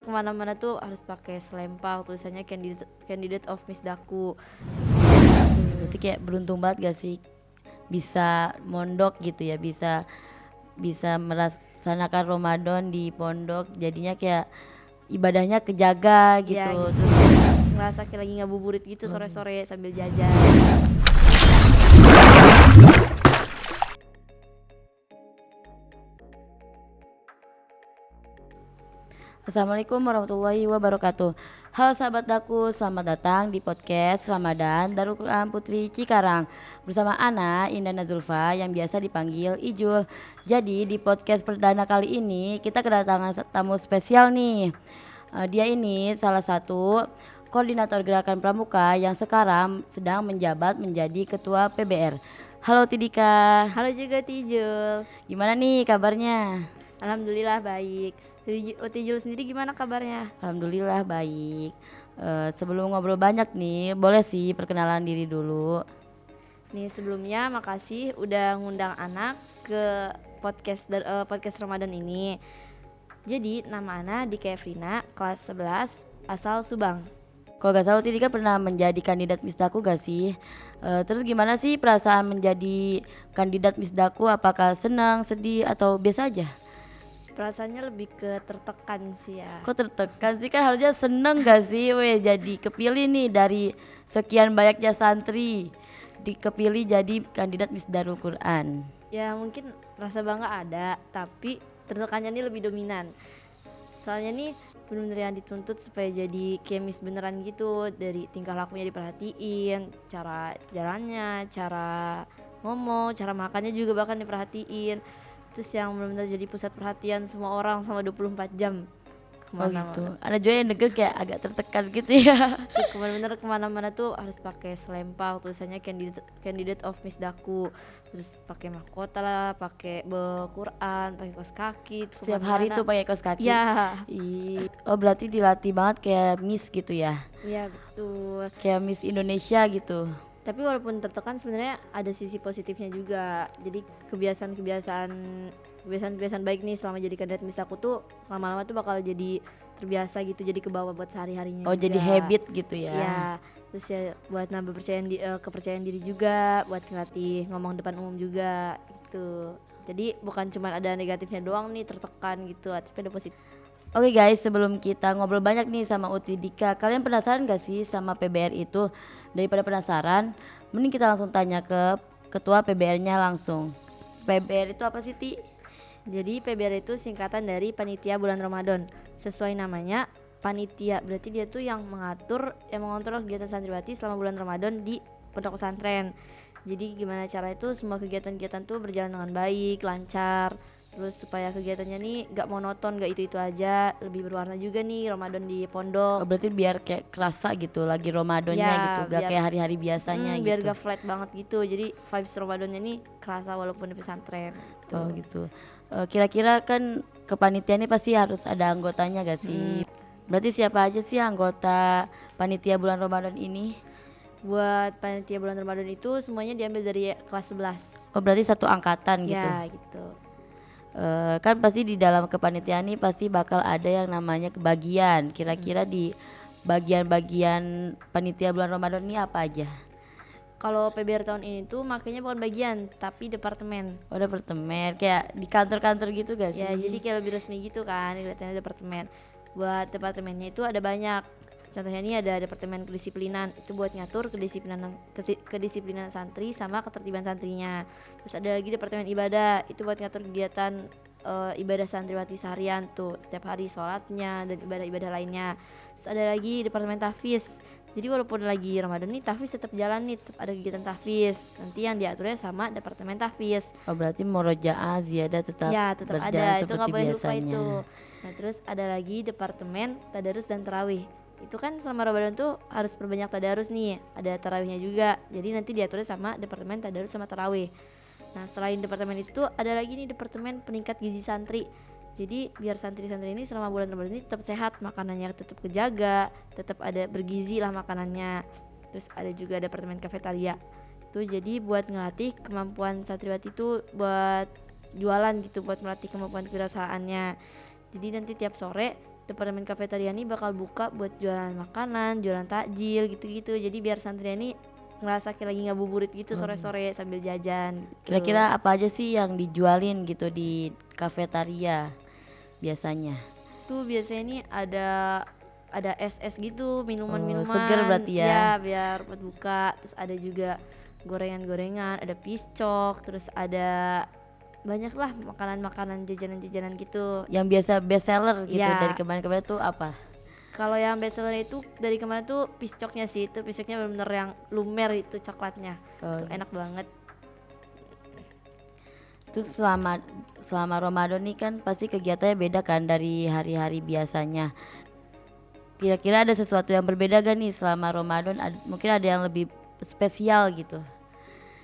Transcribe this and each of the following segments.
Kemana-mana tuh harus pakai selempang tulisannya candidate of Miss Daku. Berarti kayak beruntung banget gak sih bisa mondok gitu ya, bisa bisa melaksanakan Ramadan di pondok, jadinya kayak ibadahnya kejaga Ya gitu. gitu. Terus Ngerasa kayak lagi ngabuburit gitu sore-sore sambil jajan. Assalamualaikum warahmatullahi wabarakatuh. Halo sahabat daku, selamat datang di podcast Ramadan Darul Quran Putri Cikarang bersama Ana Indah Nazulfa yang biasa dipanggil Ijul. Jadi di podcast perdana kali ini kita kedatangan tamu spesial nih. Dia ini salah satu koordinator gerakan pramuka yang sekarang sedang menjabat menjadi ketua PBR. Halo Tidika, Halo juga Tijul. gimana nih kabarnya? Alhamdulillah baik. Tijul sendiri gimana kabarnya? Alhamdulillah baik. Sebelum ngobrol banyak nih, boleh sih perkenalan diri dulu. Nih sebelumnya makasih udah ngundang anak ke podcast Ramadan ini. Jadi nama Ana Dika Efrina, kelas 11, asal Subang. Kalau gak tahu Tidika pernah menjadi kandidat Miss Daku gak sih? Terus gimana sih perasaan menjadi kandidat Miss Daku? Apakah senang, sedih, atau biasa aja? Perasaannya lebih ke tertekan sih ya. Kok tertekan sih, kan harusnya seneng gak sih? Weh, jadi kepilih nih dari sekian banyaknya santri, dikepilih jadi kandidat Miss Darul Quran. Ya mungkin rasa bangga ada, tapi tertekannya ini lebih dominan. Soalnya nih bener-bener yang dituntut supaya jadi kemis beneran gitu. Dari tingkah lakunya diperhatiin, cara jalannya, cara ngomong, cara makannya juga bahkan diperhatiin. Terus yang bener-bener jadi pusat perhatian semua orang sama 24 jam. Oh gitu. Kemana-mana. Ada juga yang denger kayak agak tertekan gitu ya. Tuh kemana-mana tuh harus pakai selempang tulisannya candidate of Miss Daku. Terus pakai mahkota lah, pakai Quran, pakai kaos kaki. Setiap hari tuh pakai kaos kaki. Ya, Oh berarti dilatih banget kayak Miss gitu ya. iya betul. Kayak Miss Indonesia gitu. Tapi walaupun tertekan sebenarnya ada sisi positifnya juga. Jadi kebiasaan baik nih selama jadi kandidat Miss aku tuh lama-lama tuh bakal jadi terbiasa gitu, jadi kebawa buat sehari-harinya Oh juga. jadi habit gitu ya. Ya, terus ya buat nambah kepercayaan diri juga, buat ngelatih ngomong depan umum juga gitu. Jadi bukan cuma ada negatifnya doang nih tertekan gitu, tapi ada positif. Oke guys, sebelum kita ngobrol banyak nih sama Uti Dika, kalian penasaran gak sih sama PBR itu? Daripada penasaran, mending kita langsung tanya ke ketua PBR-nya langsung. PBR itu apa sih Ti? Jadi PBR itu singkatan dari Panitia Bulan Ramadan. Sesuai namanya, panitia berarti dia tuh yang mengontrol kegiatan santriwati selama bulan Ramadan di pondok pesantren. Jadi gimana cara itu semua kegiatan-kegiatan tuh berjalan dengan baik, lancar. Terus supaya kegiatannya nih gak monoton, gak itu-itu aja, lebih berwarna juga nih Ramadan di Oh, pondok. berarti biar kayak kerasa gitu lagi Ramadannya Ya, gitu, gak kayak hari-hari biasanya gitu. biar gak flat banget gitu. Jadi vibes Ramadannya nih kerasa walaupun di pesantren gitu. Oh gitu. Kira-kira kan kepanitiaan ini pasti harus ada anggotanya gak sih? Berarti siapa aja sih anggota panitia bulan Ramadan ini? Buat panitia bulan Ramadan itu semuanya diambil dari kelas 11. Oh berarti satu angkatan gitu. Ya gitu. Kan pasti di dalam kepanitiaan ini pasti bakal ada yang namanya kebagian. Kira-kira di bagian-bagian panitia bulan Ramadan ini apa aja? Kalau PBR tahun ini tuh makanya bukan bagian tapi departemen. Oh departemen, kayak di kantor-kantor gitu gak sih? Ya jadi kayak lebih resmi gitu kan, kelihatannya departemen. Buat departemennya itu ada banyak. Contohnya ini ada departemen kedisiplinan, itu buat ngatur kedisiplinan santri sama ketertiban santrinya. Terus ada lagi departemen ibadah, itu buat ngatur kegiatan ibadah santriwati seharian tuh, setiap hari sholatnya dan ibadah-ibadah lainnya. Terus ada lagi departemen tahfiz. Jadi walaupun lagi Ramadan nih tahfiz tetap jalan nih, tetap ada kegiatan tahfiz. Nanti yang diaturnya sama departemen tahfiz. Oh berarti murojaah ziyadah tetap Ya tetap berjalan ada, itu seperti nggak boleh lupa biasanya. itu. Nah terus ada lagi departemen tadarus dan tarawih. Itu kan selama Ramadan tuh harus perbanyak tadarus nih, ada tarawihnya juga. Jadi nanti diaturnya sama departemen tadarus sama tarawih. Nah selain departemen itu ada lagi nih departemen peningkat gizi santri. Jadi biar santri-santri ini selama bulan Ramadan ini tetap sehat, makanannya tetap kejaga, tetap ada bergizi lah makanannya. Terus ada juga departemen kafetaria. Tuh jadi buat ngelatih kemampuan santriwati itu buat jualan gitu, buat melatih kemampuan kewirausahaannya. Jadi nanti tiap sore departemen kafetaria ini bakal buka buat jualan makanan, jualan takjil gitu-gitu. Jadi biar santri ini ngerasa kayak lagi ngabuburit gitu sore-sore sambil jajan gitu. Kira-kira apa aja sih yang dijualin gitu di kafetaria biasanya? Tuh biasanya nih ada es gitu, minuman-minuman. Seger berarti ya? Ya, biar buat buka. Terus ada juga gorengan-gorengan, ada piscok, terus ada banyak lah makanan-makanan jajanan-jajanan gitu. Yang biasa best seller gitu Ya. dari kemarin-kemarin tuh apa? Kalau yang best seller itu dari kemarin tuh piscoknya sih, itu piscoknya bener-bener yang lumer itu coklatnya. Oh, Tuh enak banget. Terus selama Ramadan nih kan pasti kegiatannya beda kan dari hari-hari biasanya. Kira-kira ada sesuatu yang berbeda gak nih selama Ramadan? Mungkin ada yang lebih spesial gitu.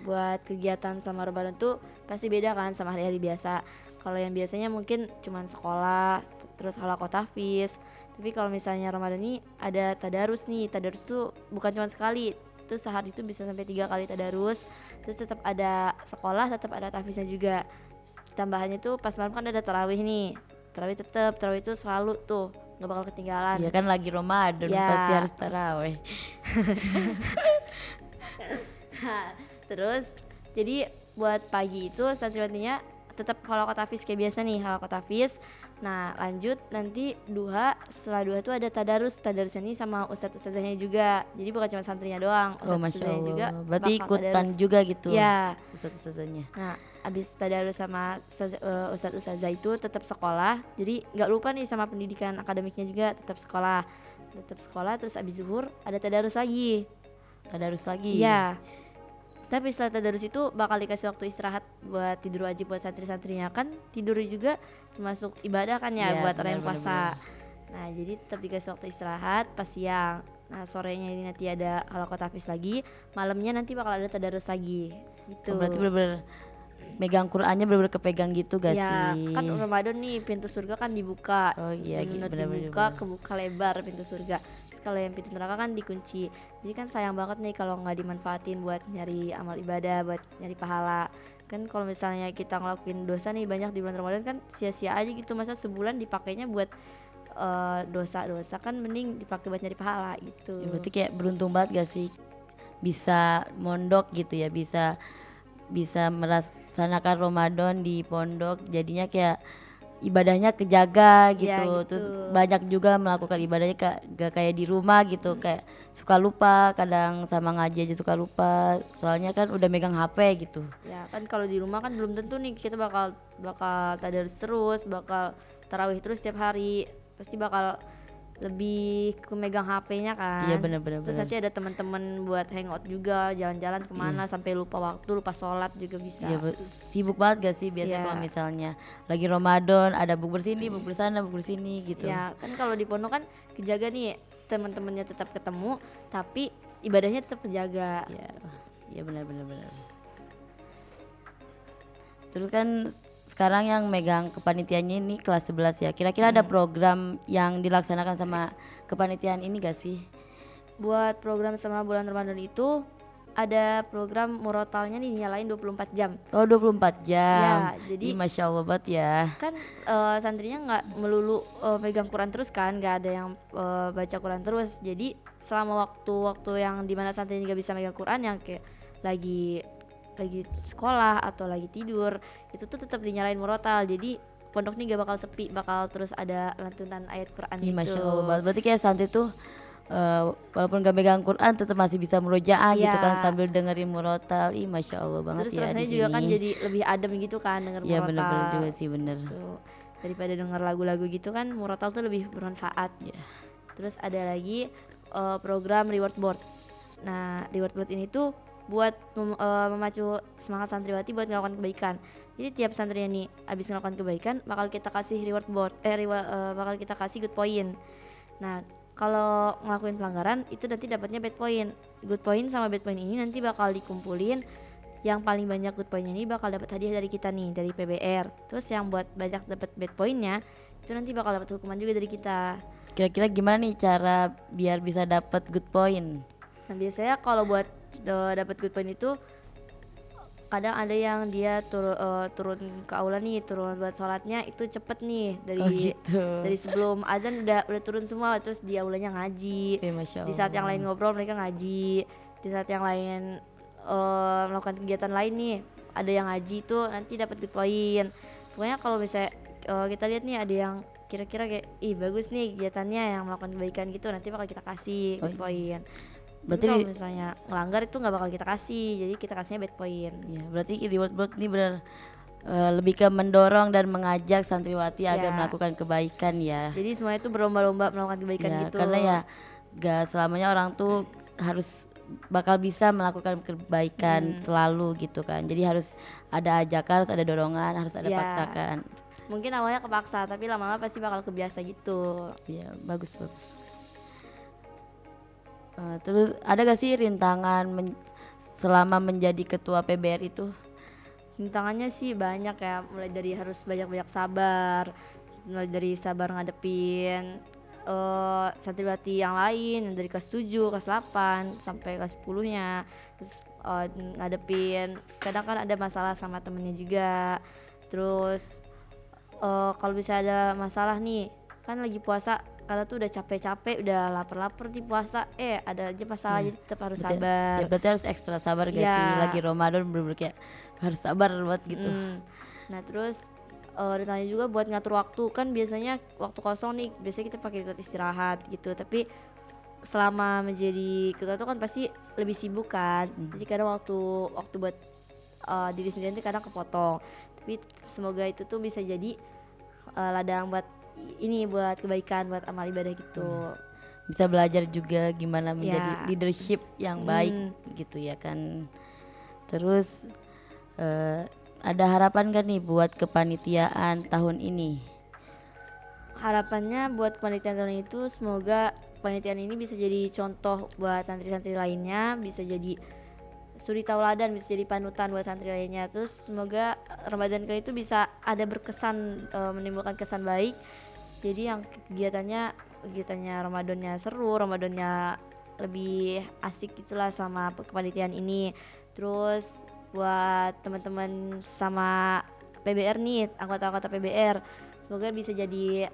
Buat kegiatan selama Ramadan tuh pasti beda kan sama hari-hari biasa. Kalau yang biasanya mungkin cuman sekolah, terus halaqah tahfiz. Tapi kalau misalnya Ramadan ini ada tadarus nih. Tadarus tuh bukan cuma sekali, tuh sehari itu bisa sampai 3 kali tadarus. Terus tetap ada sekolah, tetap ada tahfiznya juga. Tambahannya tuh pas malam kan ada tarawih nih. Tarawih itu selalu tuh nggak bakal ketinggalan. Ya kan lagi Ramadan Ya. pasti harus taraweh. Terus jadi buat pagi itu santriwatinya tetap halaqah tahfiz kayak biasa nih, halaqah tahfiz. Nah lanjut nanti duha, setelah duha tuh ada tadarusnya nih sama ustadz-ustadzahnya juga. Jadi bukan cuma santrinya doang, Oh masya ustadz-ustadzahnya juga Allah. Berarti bakal ikutan tadarus. juga gitu. Ya. Ustadz-ustadzanya. Nah abis tadarus sama ustadz-ustadzah itu tetap sekolah. Jadi nggak lupa nih sama pendidikan akademiknya juga tetap sekolah. Terus abis zuhur ada tadarus lagi. Tadarus lagi. Iya. Tapi setelah tadarus itu bakal dikasih waktu istirahat buat tidur wajib buat santri-santrinya, kan tidur juga termasuk ibadah kan ya, Iya, buat orang yang benar, puasa. Nah jadi tetap dikasih waktu istirahat pas siang. Nah sorenya ini nanti ada halaqah tahfiz lagi, malamnya nanti bakal ada tadarus lagi gitu. Oh, berarti bener-bener megang Qur'annya bener-bener kepegang gitu gak Ya sih? kan Ramadan nih pintu surga kan dibuka. Oh iya, Bener-bener bener-bener. dibuka, kebuka lebar pintu surga. Terus kalau yang pintu neraka kan dikunci. Jadi kan sayang banget nih kalau nggak dimanfaatin buat nyari amal ibadah, buat nyari pahala. Kan kalau misalnya kita ngelakuin dosa nih banyak di bulan Ramadan kan sia-sia aja gitu, masa sebulan dipakainya buat dosa-dosa, kan mending dipakai buat nyari pahala gitu. Ya, berarti kayak beruntung banget gak sih bisa mondok gitu ya, bisa melaksanakan Ramadan di pondok, jadinya kayak ibadahnya kejaga gitu. Ya, gitu. Terus banyak juga melakukan ibadahnya gak kayak di rumah gitu, kayak suka lupa, kadang sama ngaji aja suka lupa soalnya kan udah megang HP gitu. Ya kan kalau di rumah kan belum tentu nih kita bakal tadarus terus, bakal tarawih terus setiap hari, pasti bakal lebih ke megang HP-nya kan. Iya, bener-bener. Terus nanti ada teman-teman buat hangout juga, jalan-jalan kemana sampai lupa waktu, lupa sholat juga bisa. Iya, sibuk banget gak sih biasanya Iya. kalau misalnya lagi Ramadan ada bukber sini, bukber sana, bukber sini gitu. Ya kan kalau di pondok kan kejaga nih, teman-temannya tetap ketemu tapi ibadahnya tetap kejaga. Iya, iya benar. Terus kan sekarang yang megang kepanitiaannya ini kelas 11 ya. Kira-kira ada program yang dilaksanakan sama kepanitiaan ini gak sih? Buat program sama bulan Ramadan itu ada program murotalnya nih nyalain 24 jam. Oh 24 jam. Ya, jadi Ih, Masya Allah banget ya. kan santrinya nggak melulu pegang Quran terus kan, nggak ada yang baca Quran terus. Jadi selama waktu-waktu yang dimana santrinya nggak bisa megang Quran, yang kayak lagi sekolah atau lagi tidur, itu tuh tetap dinyalain murotal. Jadi pondok nih gak bakal sepi, bakal terus ada lantunan ayat Quran Ih, gitu. Masya Allah banget. Berarti kayak santri tuh walaupun gak megang Quran tetap masih bisa murojaah gitu Iya. kan sambil dengerin murotal. Ih Masya Allah banget Terus ya rasanya di juga sini. kan jadi lebih adem gitu kan denger Iya murotal. bener-bener juga sih, bener. Tuh, daripada denger lagu-lagu gitu kan, murotal tuh lebih bermanfaat. Iya. Terus ada lagi program reward board. Nah reward board ini tuh buat memacu semangat santriwati buat melakukan kebaikan. Jadi tiap santrinya nih abis melakukan kebaikan bakal kita kasih reward board, bakal kita kasih good point. Nah kalau ngelakuin pelanggaran itu nanti dapatnya bad point. Good point sama bad point ini nanti bakal dikumpulin. Yang paling banyak good pointnya ini bakal dapat hadiah dari kita nih, dari PBR. Terus yang buat banyak dapat bad pointnya itu nanti bakal dapat hukuman juga dari kita. Kira-kira gimana nih cara biar bisa dapat good point? Nah biasanya kalau buat dapat good point itu kadang ada yang dia turun ke aula nih, turun buat sholatnya itu cepet nih Oh gitu. dari sebelum azan udah turun semua, terus di aulanya ngaji. Masya Di saat yang Allah. lain ngobrol mereka ngaji, di saat yang lain melakukan kegiatan lain nih ada yang ngaji tuh nanti dapat good point. Pokoknya kalau misalnya kita lihat nih ada yang kira-kira kayak ih bagus nih kegiatannya yang melakukan kebaikan gitu, nanti bakal kita kasih good point. Berarti Tapi kalau misalnya ngelanggar itu nggak bakal kita kasih, jadi kita kasihnya bad point. ya, berarti reward board ini benar lebih ke mendorong dan mengajak santriwati agar Ya. melakukan kebaikan ya. Jadi semuanya itu berlomba-lomba melakukan kebaikan Ya, gitu. karena ya gak selamanya orang tuh harus bakal bisa melakukan kebaikan selalu gitu kan. Jadi harus ada ajakan, harus ada dorongan, harus ada Ya. paksakan. Mungkin awalnya kepaksa tapi lama-lama pasti bakal kebiasa gitu. Ya, bagus. Terus ada gak sih rintangan selama menjadi ketua PBR itu? Rintangannya sih banyak ya, mulai dari harus banyak-banyak sabar, mulai dari sabar ngadepin santriwati yang lain dari kelas 7, kelas 8 sampai kelas 10-nya. Terus ngadepin kadang kan ada masalah sama temennya juga. Terus kalau bisa ada masalah nih, kan lagi puasa karena tuh udah capek-capek, udah lapar-lapar di puasa, ada aja masalah, jadi tetap harus sabar. Ya berarti harus ekstra sabar gak Ya. sih? Lagi Ramadan bener-bener kayak harus sabar buat gitu. Nah terus ditanya juga buat ngatur waktu, kan biasanya waktu kosong nih biasanya kita pakai buat istirahat gitu, tapi selama menjadi ketua itu kan pasti lebih sibuk kan, jadi kadang waktu buat diri sendiri nanti kadang kepotong, tapi semoga itu tuh bisa jadi ladang buat ini, buat kebaikan, buat amal ibadah gitu. Bisa belajar juga gimana menjadi Ya. leadership yang baik gitu ya kan. Terus ada harapan kan nih buat kepanitiaan tahun ini? Harapannya buat kepanitiaan tahun itu semoga kepanitiaan ini bisa jadi contoh buat santri-santri lainnya, bisa jadi suri tauladan, bisa jadi panutan buat santri lainnya. Terus semoga Ramadan kali itu bisa ada berkesan, menimbulkan kesan baik. Jadi yang kegiatannya Ramadannya seru, Ramadannya lebih asik gitulah sama kepanitiaan ini. Terus buat teman-teman sama PBR nih, anggota-anggota PBR, semoga bisa jadi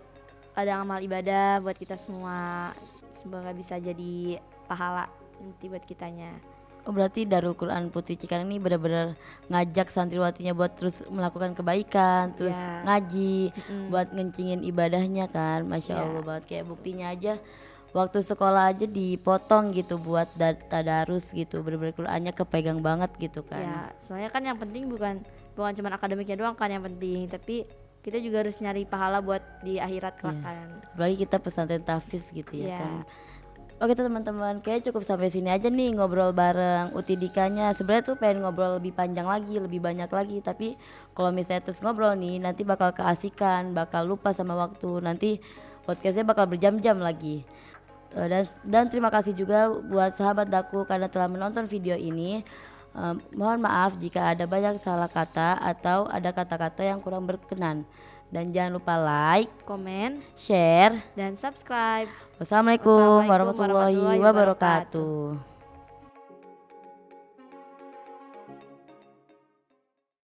ladang amal ibadah buat kita semua. Semoga bisa jadi pahala nanti buat kitanya. Oh berarti Darul Quran Putri Cikarang ini benar-benar ngajak santriwatinya buat terus melakukan kebaikan, terus Ya. ngaji, buat ngencingin ibadahnya kan. Masya Ya. Allah banget, kayak buktinya aja waktu sekolah aja dipotong gitu buat tadarus gitu, bener-bener Qurannya kepegang banget gitu kan. Ya, soalnya kan yang penting bukan cuma akademiknya doang kan yang penting, tapi kita juga harus nyari pahala buat di akhirat kelak kan. Apalagi kita pesantren tahfiz gitu ya Iya. kan. Oke teman-teman, kayak cukup sampai sini aja nih ngobrol bareng Utidikanya. Sebenarnya tuh pengen ngobrol lebih panjang lagi, lebih banyak lagi, tapi kalau misalnya terus ngobrol nih nanti bakal keasikan, bakal lupa sama waktu. Nanti podcastnya bakal berjam-jam lagi. Dan terima kasih juga buat sahabat Daku karena telah menonton video ini. Mohon maaf jika ada banyak salah kata atau ada kata-kata yang kurang berkenan. Dan jangan lupa like, Komen share. dan subscribe. Wassalamualaikum Wassalamualaikum warahmatullahi warahmatullahi wabarakatuh.